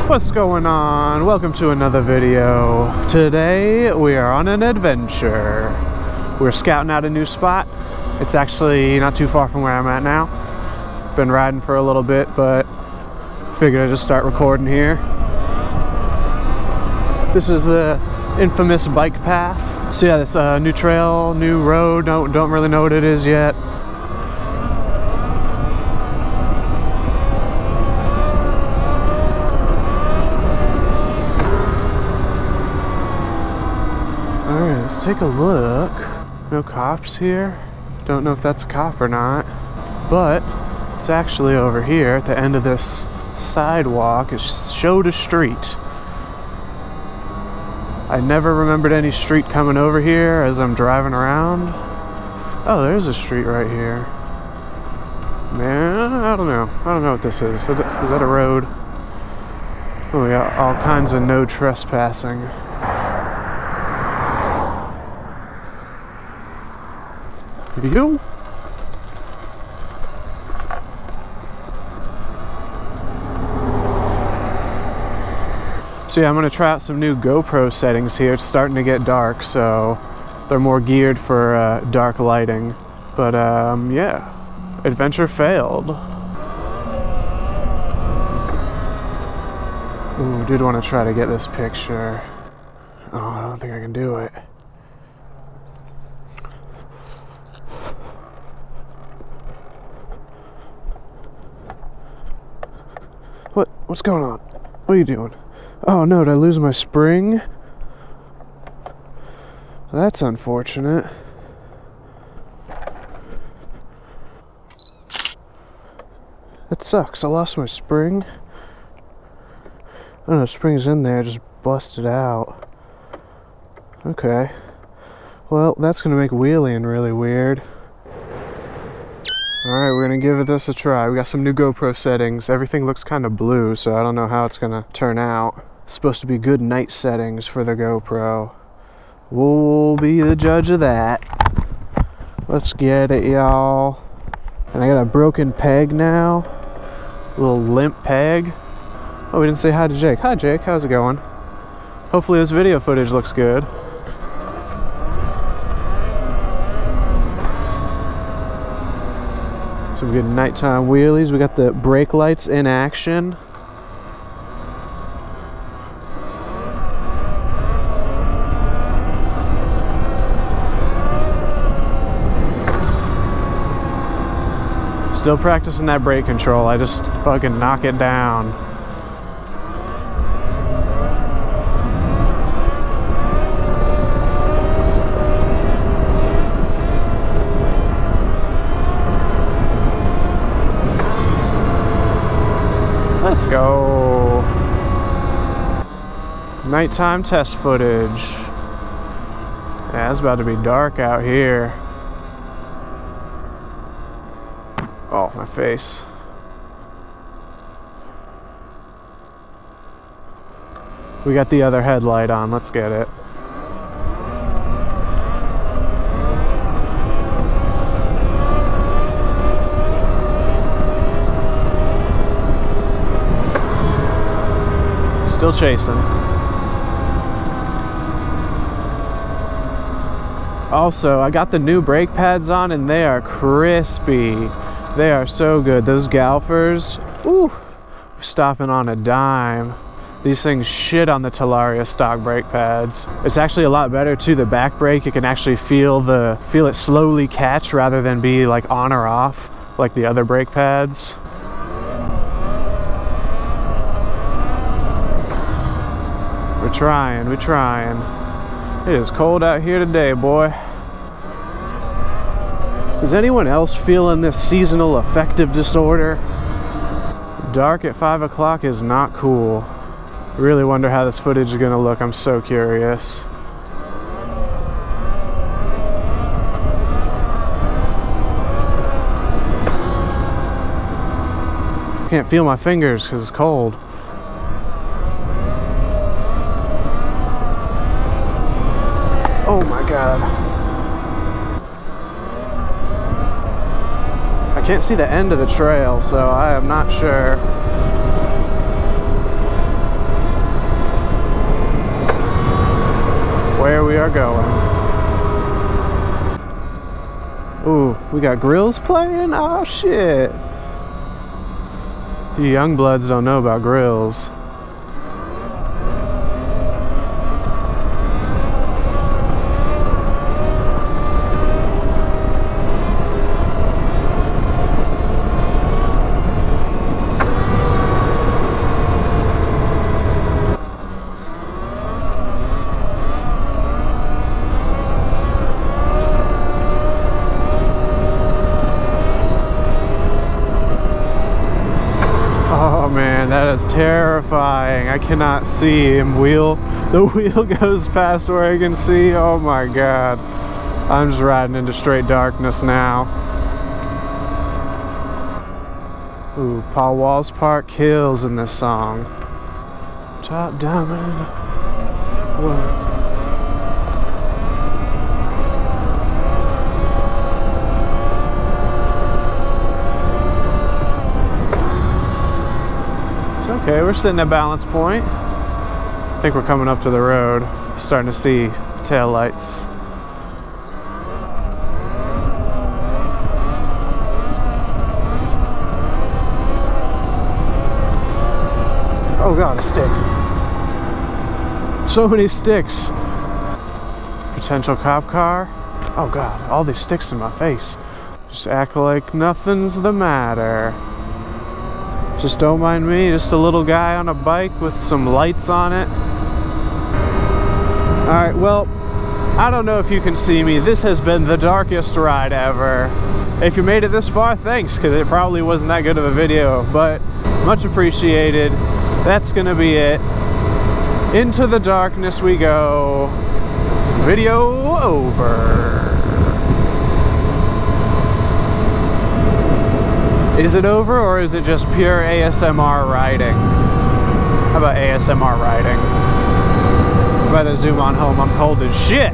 What's going on? Welcome to another video. Today we are on an adventure. We're scouting out a new spot. It's actually not too far from where I'm at now. Been riding for a little bit, but figured I'd just start recording here. This is the infamous bike path. So yeah, this new trail, new road. Don't really know what it is yet. Alright, let's take a look. No cops here. Don't know if that's a cop or not, but it's actually over here at the end of this sidewalk. It's showed a street. I never remembered any street coming over here as I'm driving around. Oh, there's a street right here. Man, I don't know. I don't know what this is. Is that a road? Oh, we got all kinds of no trespassing. Here we go. So yeah, I'm gonna try out some new GoPro settings here. It's starting to get dark, so they're more geared for dark lighting. But yeah, adventure failed. Ooh, did want to try to get this picture. Oh, I don't think I can do it. What's going on? What are you doing? Oh no, did I lose my spring? That's unfortunate. That sucks. I lost my spring. Oh no, the spring's in there, just busted out. Okay. Well, that's gonna make wheeling really weird. Alright, we're gonna give this a try. We got some new GoPro settings. Everything looks kind of blue, so I don't know how it's gonna turn out. It's supposed to be good night settings for the GoPro. We'll be the judge of that. Let's get it, y'all. And I got a broken peg now. A little limp peg. Oh, we didn't say hi to Jake. Hi Jake, how's it going? Hopefully this video footage looks good. Some good nighttime wheelies. We got the brake lights in action. Still practicing that brake control. I just fucking knock it down. Let's go. Nighttime test footage. Yeah, it's about to be dark out here. Oh, my face. We got the other headlight on. Let's get it. Still chasing. Also, I got the new brake pads on and they are crispy. They are so good. Those Galfers, ooh, stopping on a dime. These things shit on the Talaria stock brake pads. It's actually a lot better too. The back brake, you can actually feel it slowly catch rather than be like on or off like the other brake pads. We're trying. It is cold out here today, boy. Is anyone else feeling this seasonal affective disorder? Dark at 5 o'clock is not cool. Really wonder how this footage is gonna look. I'm so curious. Can't feel my fingers because it's cold. Oh my god. I can't see the end of the trail, so I am not sure. where we are going. Ooh, we got grills playing? Oh shit. You young bloods don't know about grills. Oh man, that is terrifying. I cannot see him wheel. The wheel goes past where I can see. Oh my god. I'm just riding into straight darkness now. Ooh, Paul Wall's part kills in this song. Top down. Whoa. Okay, we're sitting at balance point. I think we're coming up to the road. Starting to see tail lights. Oh god, a stick. So many sticks. Potential cop car. Oh god, all these sticks in my face. Just act like nothing's the matter. Just don't mind me, just a little guy on a bike with some lights on it. Alright, well, I don't know if you can see me. This has been the darkest ride ever. If you made it this far, thanks, because it probably wasn't that good of a video, but much appreciated. That's gonna be it. Into the darkness we go. Video over. Is it over, or is it just pure ASMR riding? How about ASMR riding? I'm about to zoom on home. I'm cold as shit.